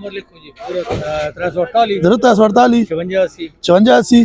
0348 5480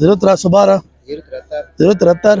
0312 073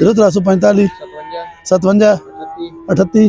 0345 57 38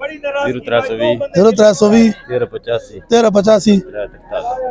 0320 0320 1385 1385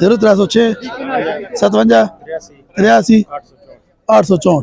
0306 57 83 864.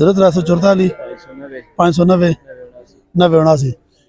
0344 590 9079.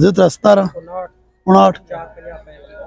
17 59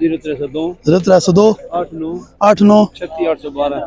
0302 0302 89 89 36812.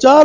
4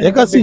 1,80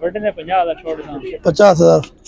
50,000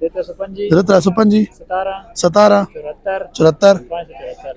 0305 17 74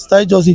27 84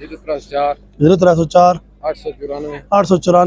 0304 0304 894 894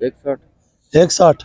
160 160.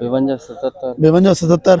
52 52 77